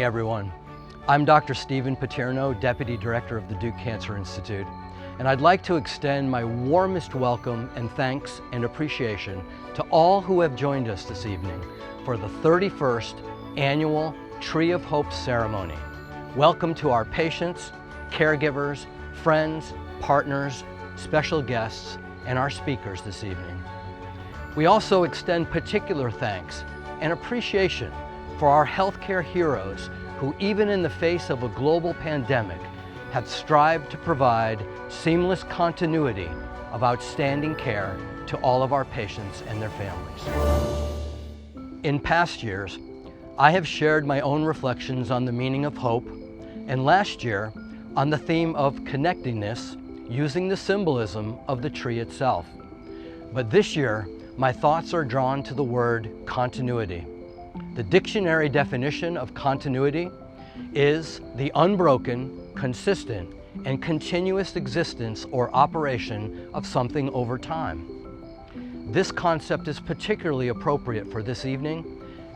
everyone. I'm Dr. Stephen Paterno, Deputy Director of the Duke Cancer Institute, and I'd like to extend my warmest welcome and thanks and appreciation to all who have joined us this evening for the 31st Annual Tree of Hope Ceremony. Welcome to our patients, caregivers, friends, partners, special guests, and our speakers this evening. We also extend particular thanks and appreciation for our healthcare heroes who, even in the face of a global pandemic, have strived to provide seamless continuity of outstanding care to all of our patients and their families. In past years, I have shared my own reflections on the meaning of hope, and last year on the theme of connectedness using the symbolism of the tree itself. But this year, my thoughts are drawn to the word continuity. The dictionary definition of continuity is the unbroken, consistent, and continuous existence or operation of something over time. This concept is particularly appropriate for this evening,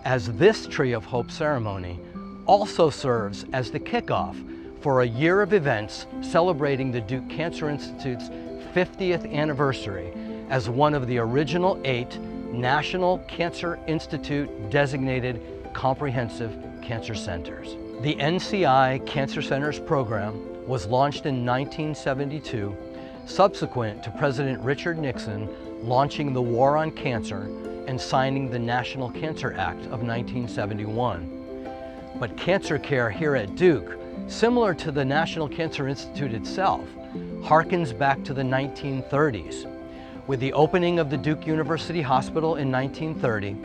as this Tree of Hope ceremony also serves as the kickoff for a year of events celebrating the Duke Cancer Institute's 50th anniversary as one of the original 8 National Cancer Institute designated comprehensive cancer centers. The NCI Cancer Centers program was launched in 1972, subsequent to President Richard Nixon launching the War on Cancer and signing the National Cancer Act of 1971. But cancer care here at Duke, similar to the National Cancer Institute itself, harkens back to the 1930s. With the opening of the Duke University Hospital in 1930,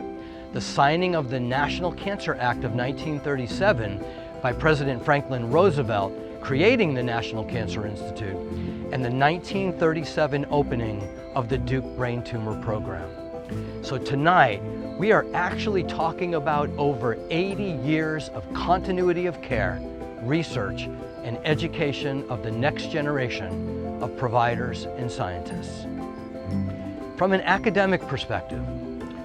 the signing of the National Cancer Act of 1937 by President Franklin Roosevelt, creating the National Cancer Institute, and the 1937 opening of the Duke Brain Tumor Program. So tonight, we are actually talking about over 80 years of continuity of care, research, and education of the next generation of providers and scientists. From an academic perspective,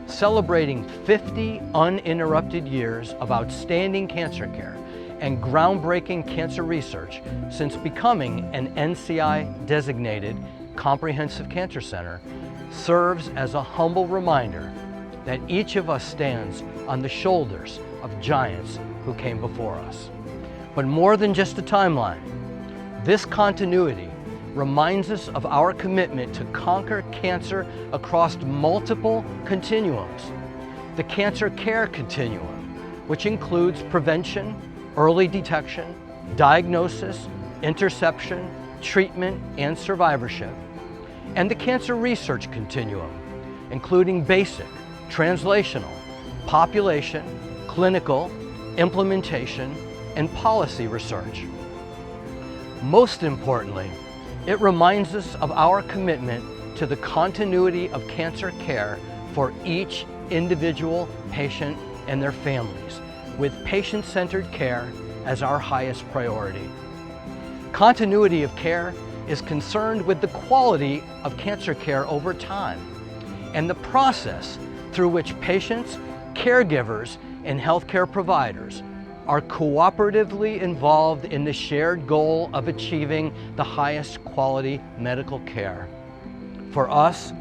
celebrating 50 uninterrupted years of outstanding cancer care and groundbreaking cancer research since becoming an NCI-designated comprehensive cancer center serves as a humble reminder that each of us stands on the shoulders of giants who came before us. But more than just a timeline, this continuity reminds us of our commitment to conquer cancer across multiple continuums. The cancer care continuum, which includes prevention, early detection, diagnosis, interception, treatment, and survivorship. And the cancer research continuum, including basic, translational, population, clinical, implementation, and policy research. Most importantly, it reminds us of our commitment to the continuity of cancer care for each individual patient and their families, with patient-centered care as our highest priority. Continuity of care is concerned with the quality of cancer care over time and the process through which patients, caregivers, and healthcare providers are cooperatively involved in the shared goal of achieving the highest quality medical care. For us,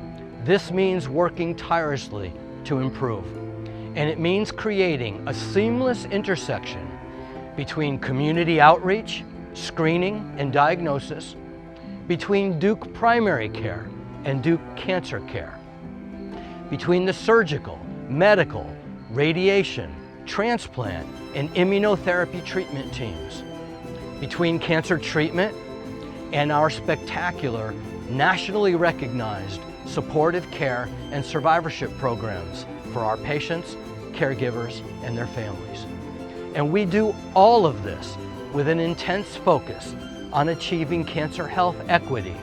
this means working tirelessly to improve, and it means creating a seamless intersection between community outreach, screening, and diagnosis, between Duke primary care and Duke cancer care, between the surgical, medical, radiation, transplant, and immunotherapy treatment teams, between cancer treatment and our spectacular, nationally recognized supportive care and survivorship programs for our patients, caregivers, and their families. And we do all of this with an intense focus on achieving cancer health equity,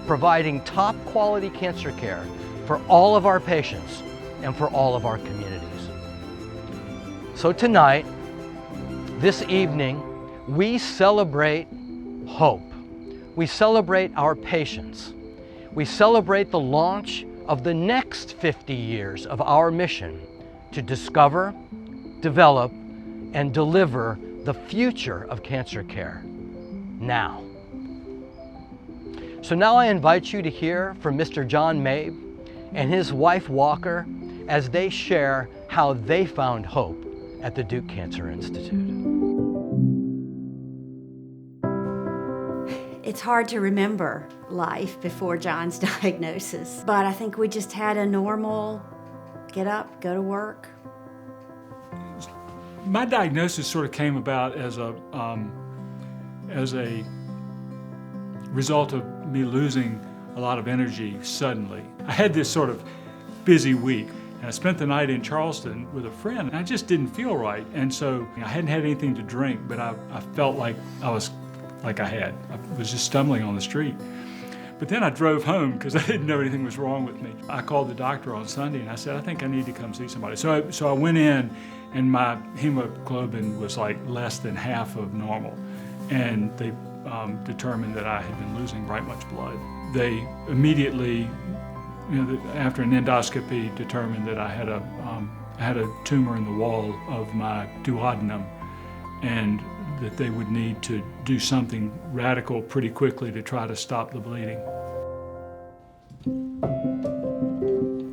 providing top quality cancer care for all of our patients and for all of our communities. So tonight, this evening, we celebrate hope. We celebrate our patients. We celebrate the launch of the next 50 years of our mission to discover, develop, and deliver the future of cancer care now. So now I invite you to hear from Mr. John Mabe and his wife Walker as they share how they found hope at the Duke Cancer Institute. It's hard to remember life before John's diagnosis, but I think we just had a normal get up, go to work. My diagnosis sort of came about as a result of me losing a lot of energy suddenly. I had this sort of busy week, and I spent the night in Charleston with a friend, and I just didn't feel right. And so I hadn't had anything to drink, but I felt like I was just stumbling on the street. But then I drove home because I didn't know anything was wrong with me. I called the doctor on Sunday and I said, I think I need to come see somebody. So I went in, and my hemoglobin was like less than half of normal. And they determined that I had been losing right much blood. They immediately, after an endoscopy, determined that I had a tumor in the wall of my duodenum, and that they would need to do something radical pretty quickly to try to stop the bleeding.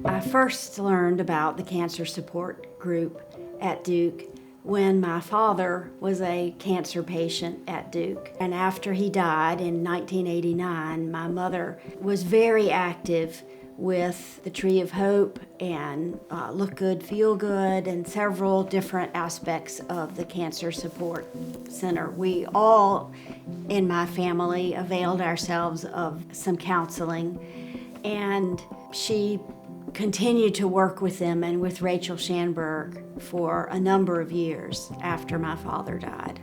I first learned about the cancer support group at Duke when my father was a cancer patient at Duke. And after he died in 1989, my mother was very active with the Tree of Hope and Look Good, Feel Good, and several different aspects of the Cancer Support Center. We all in my family availed ourselves of some counseling, and she continued to work with them and with Rachel Schanberg for a number of years after my father died.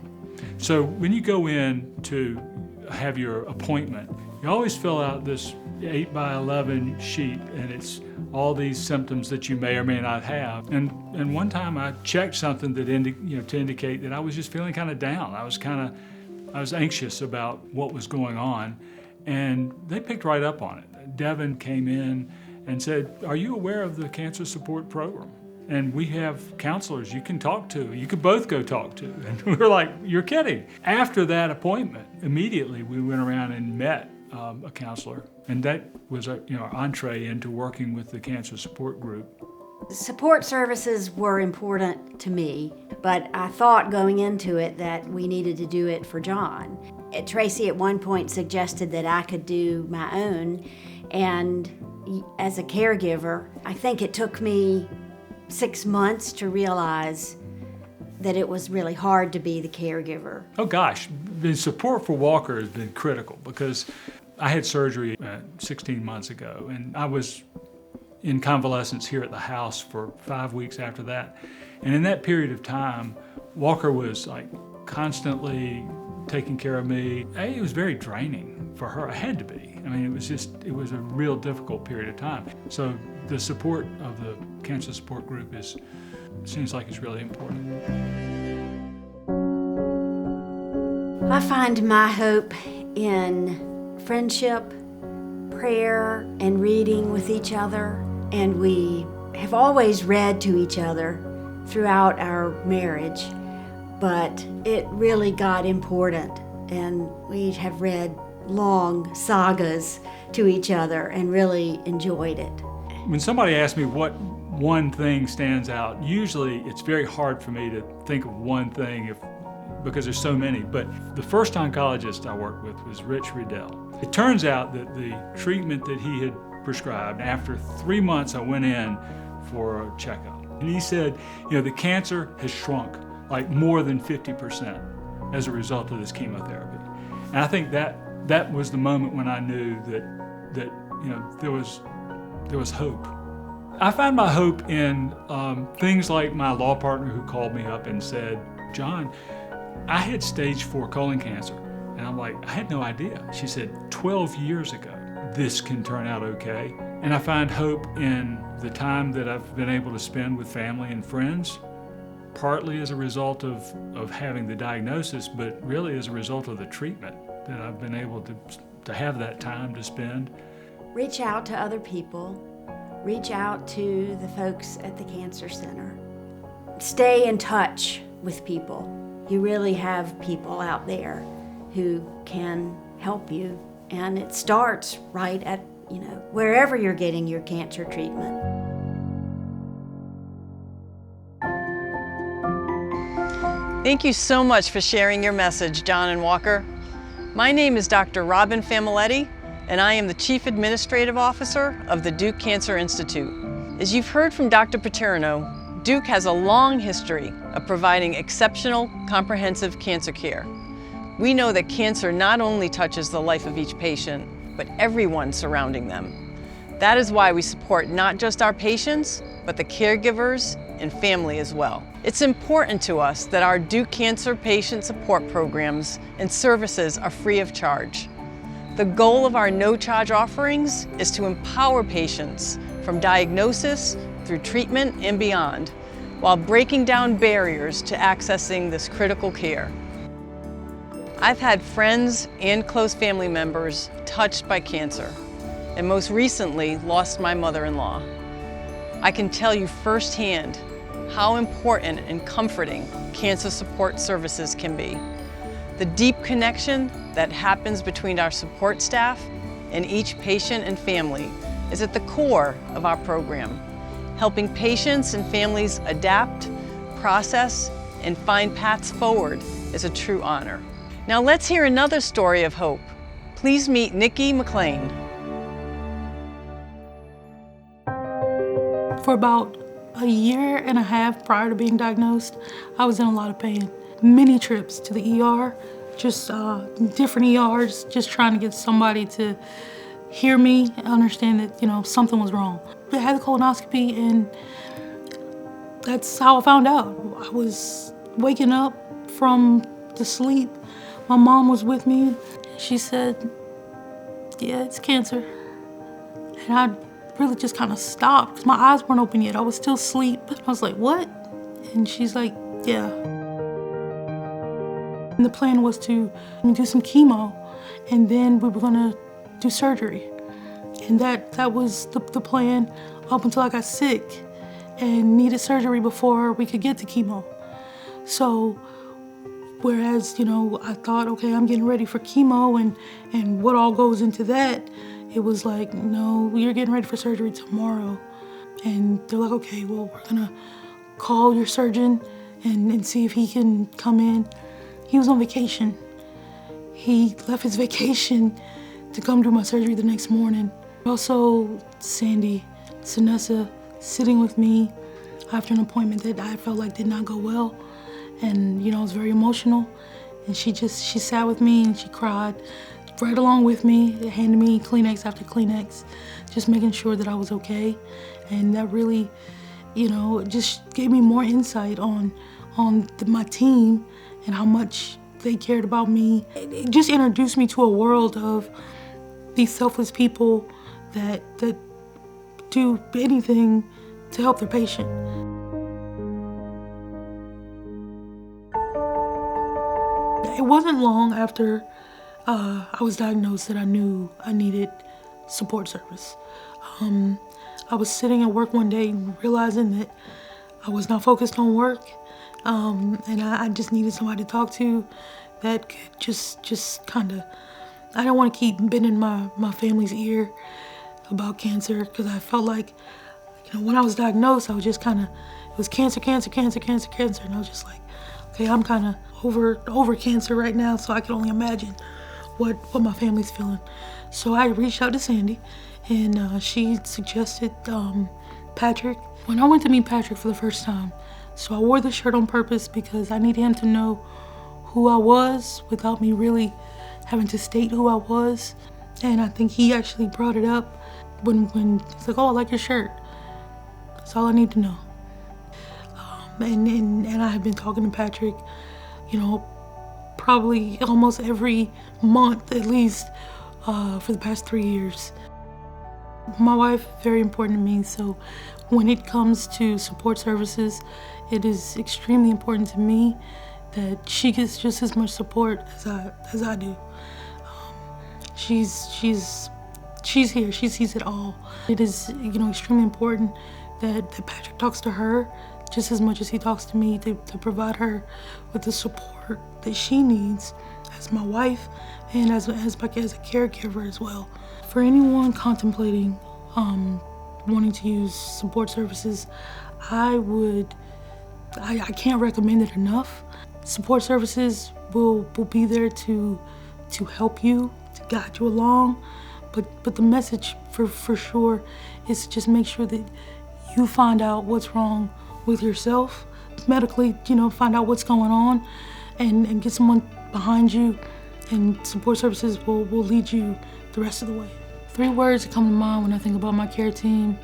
So when you go in to have your appointment, you always fill out this 8x11 sheet, and it's all these symptoms that you may or may not have. And one time I checked something that to indicate that I was just feeling kind of down. I was anxious about what was going on, and they picked right up on it. Devin came in and said, "Are you aware of the cancer support program? And we have counselors you can talk to. You could both go talk to." And we were like, "You're kidding." After that appointment, immediately we went around and met a counselor, and that was our entree into working with the cancer support group. Support services were important to me, but I thought going into it that we needed to do it for John. Tracy at one point suggested that I could do my own, and as a caregiver, I think it took me 6 months to realize that it was really hard to be the caregiver. Oh gosh, the support for Walker has been critical because I had surgery 16 months ago, and I was in convalescence here at the house for 5 weeks after that. And in that period of time, Walker was like constantly taking care of me. It was very draining for her. It had to be. I mean, it was a real difficult period of time. So the support of the cancer support group seems like it's really important. I find my hope in friendship, prayer, and reading with each other. And we have always read to each other throughout our marriage, but it really got important, and we have read long sagas to each other and really enjoyed it. When somebody asks me what one thing stands out, usually it's very hard for me to think of one thing because there's so many. But the first oncologist I worked with was Rich Riddell. It turns out that the treatment that he had prescribed, after 3 months I went in for a checkup. And he said, the cancer has shrunk like more than 50% as a result of this chemotherapy. And I think that was the moment when I knew that there was hope. I find my hope in things like my law partner who called me up and said, "John, I had stage 4 colon cancer." And I'm like, "I had no idea." She said, 12 years ago, this can turn out okay. And I find hope in the time that I've been able to spend with family and friends, partly as a result of having the diagnosis, but really as a result of the treatment, that I've been able to have that time to spend. Reach out to other people. Reach out to the folks at the Cancer Center. Stay in touch with people. You really have people out there who can help you. And it starts right at, wherever you're getting your cancer treatment. Thank you so much for sharing your message, John and Walker. My name is Dr. Robin Famaletti, and I am the Chief Administrative Officer of the Duke Cancer Institute. As you've heard from Dr. Paterno, Duke has a long history of providing exceptional, comprehensive cancer care. We know that cancer not only touches the life of each patient, but everyone surrounding them. That is why we support not just our patients, but the caregivers and family as well. It's important to us that our Duke Cancer patient support programs and services are free of charge. The goal of our no-charge offerings is to empower patients from diagnosis through treatment and beyond, while breaking down barriers to accessing this critical care. I've had friends and close family members touched by cancer, and most recently lost my mother-in-law. I can tell you firsthand how important and comforting cancer support services can be. The deep connection that happens between our support staff and each patient and family is at the core of our program. Helping patients and families adapt, process, and find paths forward is a true honor. Now let's hear another story of hope. Please meet Nikki Mclean. For about a year and a half prior to being diagnosed, I was in a lot of pain. Many trips to the ER, just different ERs, just trying to get somebody to hear me and understand that, something was wrong. I had the colonoscopy, and that's how I found out. I was waking up from the sleep. My mom was with me. She said, "Yeah, it's cancer." And I really just kind of stopped because my eyes weren't open yet. I was still asleep. I was like, "What?" And she's like, "Yeah." And the plan was to do some chemo, and then we were gonna do surgery. And that was the plan up until I got sick and needed surgery before we could get to chemo. So, whereas, I thought, okay, I'm getting ready for chemo and what all goes into that, it was like, no, you're getting ready for surgery tomorrow. And they're like, okay, well, we're gonna call your surgeon and see if he can come in. He was on vacation. He left his vacation to come do my surgery the next morning. Also, Sandy, Sanessa, sitting with me after an appointment that I felt like did not go well. And, I was very emotional. And she sat with me and she cried right along with me, handed me Kleenex after Kleenex, just making sure that I was okay. And that really, just gave me more insight on my team and how much they cared about me. It just introduced me to a world of these selfless people that do anything to help their patient. It wasn't long after I was diagnosed that I knew I needed support service. I was sitting at work one day realizing that I was not focused on work, and I just needed somebody to talk to that could just kind of, I don't want to keep bending my family's ear about cancer, because I felt like, when I was diagnosed, I was just kind of, it was cancer, and I was just like, okay, I'm kind of over cancer right now, so I can only imagine what my family's feeling. So I reached out to Sandy, and she suggested Patrick. When I went to meet Patrick for the first time, so I wore the shirt on purpose because I needed him to know who I was without me really having to state who I was. And I think he actually brought it up when he's like, "Oh, I like your shirt. That's all I need to know." And I have been talking to Patrick, probably almost every month at least for the past 3 years. My wife, very important to me, so when it comes to support services, it is extremely important to me that she gets just as much support as I do. She's here, she sees it all. It is, extremely important that Patrick talks to her just as much as he talks to me, to provide her with the support that she needs as my wife and as a caregiver as well. For anyone contemplating wanting to use support services, I can't recommend it enough. Support services will be there to help you, to guide you along, but the message for sure is to just make sure that you find out what's wrong with yourself medically, find out what's going on and get someone behind you, and support services will lead you the rest of the way. 3 words that come to mind when I think about my care team: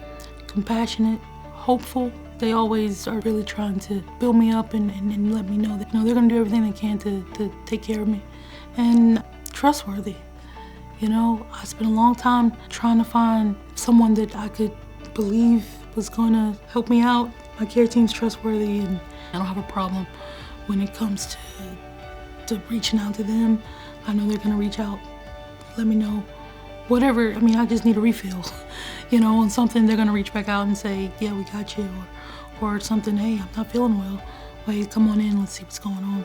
compassionate, hopeful. They always are really trying to build me up and let me know that they're gonna do everything they can to take care of me. And trustworthy. I spent a long time trying to find someone that I could believe was gonna help me out. My care team's trustworthy, and I don't have a problem when it comes to reaching out to them. I know they're gonna reach out, let me know. Whatever, I just need a refill, on something. They're gonna reach back out and say, yeah, we got you, or something, hey, I'm not feeling well. Wait, come on in, let's see what's going on.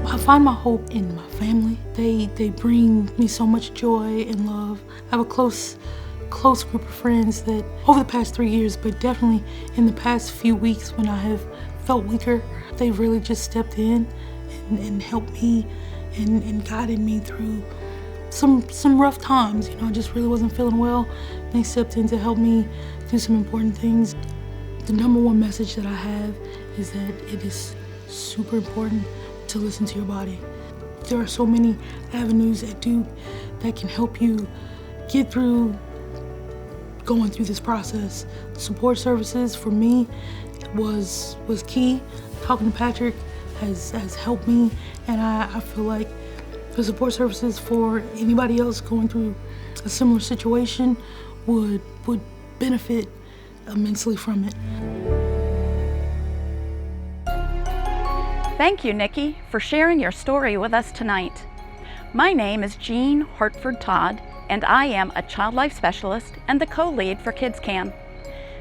I find my hope in my family. They bring me so much joy and love. I have a close group of friends that over the past 3 years, but definitely in the past few weeks when I have felt weaker, they've really just stepped in and helped me and guided me through some rough times. I just really wasn't feeling well. They stepped in to help me do some important things. The number one message that I have is that it is super important to listen to your body. There are so many avenues at Duke that can help you get through going through this process. Support services for me was key. Talking to Patrick has helped me, and I feel like the support services for anybody else going through a similar situation would benefit immensely from it. Thank you, Nikki, for sharing your story with us tonight. My name is Jean Hartford-Todd, and I am a child life specialist and the co-lead for KidsCan.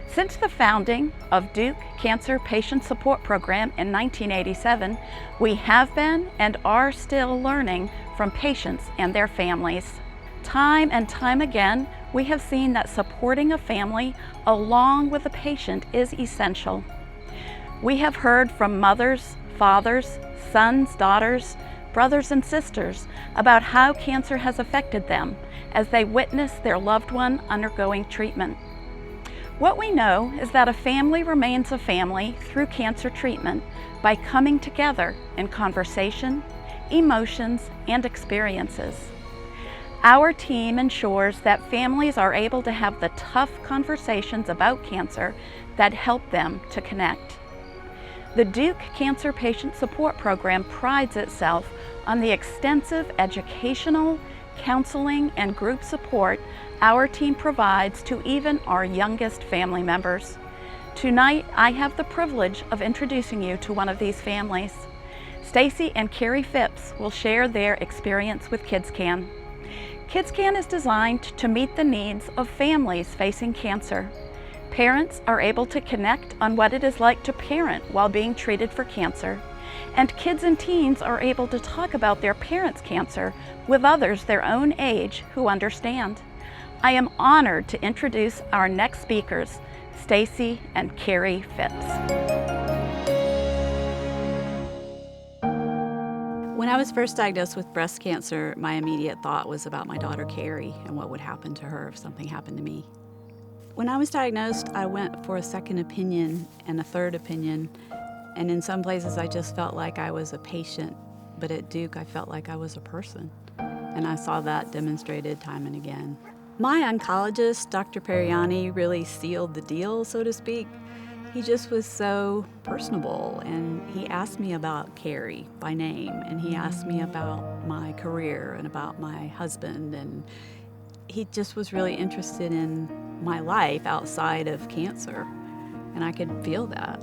Since the founding of Duke Cancer Patient Support Program in 1987, we have been and are still learning from patients and their families. Time and time again, we have seen that supporting a family along with a patient is essential. We have heard from mothers, fathers, sons, daughters, brothers and sisters about how cancer has affected them as they witness their loved one undergoing treatment. What we know is that a family remains a family through cancer treatment by coming together in conversation, emotions, and experiences. Our team ensures that families are able to have the tough conversations about cancer that help them to connect. The Duke Cancer Patient Support Program prides itself on the extensive educational, counseling, and group support our team provides to even our youngest family members. Tonight, I have the privilege of introducing you to one of these families. Stacey and Carrie Phipps will share their experience with KidsCan. KidsCan is designed to meet the needs of families facing cancer. Parents are able to connect on what it is like to parent while being treated for cancer. And kids and teens are able to talk about their parents' cancer with others their own age who understand. I am honored to introduce our next speakers, Stacey and Carrie Phipps. When I was first diagnosed with breast cancer, my immediate thought was about my daughter Carrie and what would happen to her if something happened to me. When I was diagnosed, I went for a second opinion and a third opinion, and in some places I just felt like I was a patient, but at Duke I felt like I was a person, and I saw that demonstrated time and again. My oncologist, Dr. Periani, really sealed the deal, so to speak. He just was so personable, and he asked me about Carrie by name, and he asked me about my career and about my husband, and he just was really interested in my life outside of cancer, and I could feel that.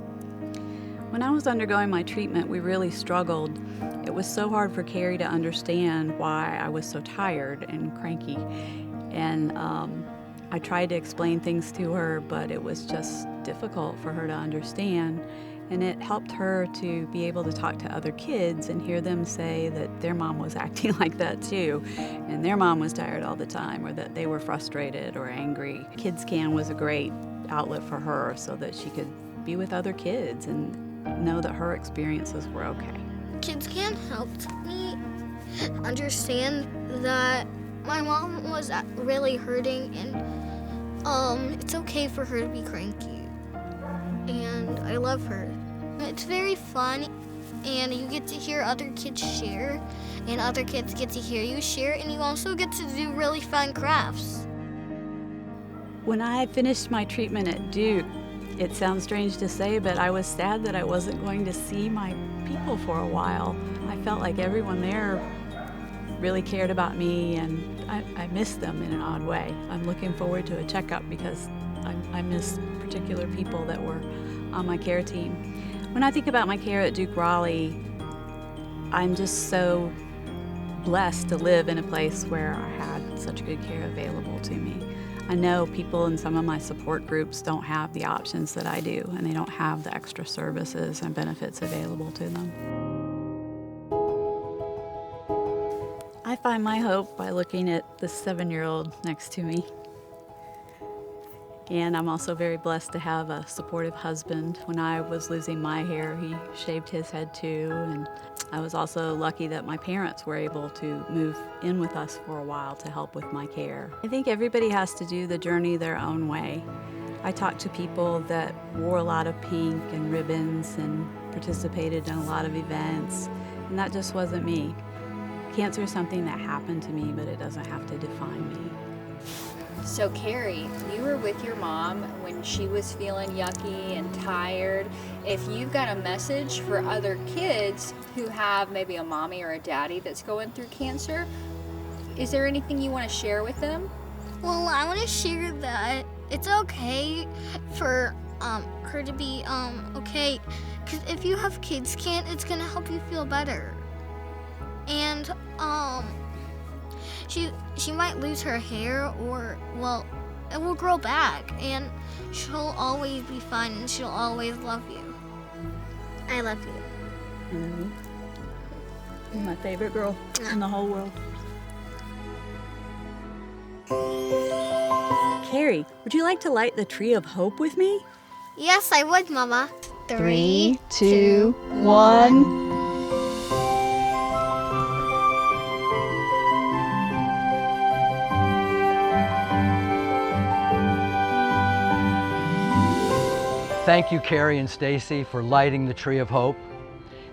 When I was undergoing my treatment, we really struggled. It was so hard for Carrie to understand why I was so tired and cranky. And I tried to explain things to her, but it was just difficult for her to understand. And it helped her to be able to talk to other kids and hear them say that their mom was acting like that too, and their mom was tired all the time, or that they were frustrated or angry. Kids Can was a great outlet for her so that she could be with other kids and know that her experiences were okay. Kids Can helped me understand that my mom was really hurting, and it's okay for her to be cranky. And I love her. It's very fun, and you get to hear other kids share, and other kids get to hear you share, and you also get to do really fun crafts. When I finished my treatment at Duke, it sounds strange to say, but I was sad that I wasn't going to see my people for a while. I felt like everyone there really cared about me, and I missed them in an odd way. I'm looking forward to a checkup because I miss particular people that were on my care team. When I think about my care at Duke Raleigh, I'm just so blessed to live in a place where I had such good care available to me. I know people in some of my support groups don't have the options that I do, and they don't have the extra services and benefits available to them. I find my hope by looking at the 7-year-old next to me. And I'm also very blessed to have a supportive husband. When I was losing my hair, he shaved his head too. And I was also lucky that my parents were able to move in with us for a while to help with my care. I think everybody has to do the journey their own way. I talked to people that wore a lot of pink and ribbons and participated in a lot of events, and that just wasn't me. Cancer is something that happened to me, but it doesn't have to define me. So Carrie, you were with your mom when she was feeling yucky and tired. If you've got a message for other kids who have maybe a mommy or a daddy that's going through cancer, is there anything you want to share with them? Well, I want to share that it's okay for her to be okay, because if you have Kids Can, it's gonna help you feel better. And she might lose her hair, or, well, it will grow back, and she'll always be fine, and she'll always love you. I love you. Mm-hmm. You're my favorite girl in the whole world. Carrie, would you like to light the tree of hope with me? Yes, I would, Mama. 3, 2, 1. Thank you, Carrie and Stacey, for lighting the tree of hope.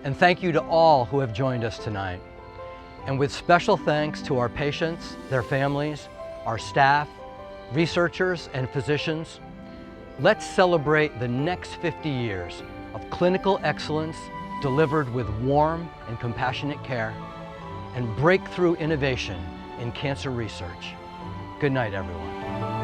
And thank you to all who have joined us tonight. And with special thanks to our patients, their families, our staff, researchers, and physicians, let's celebrate the next 50 years of clinical excellence delivered with warm and compassionate care and breakthrough innovation in cancer research. Good night, everyone.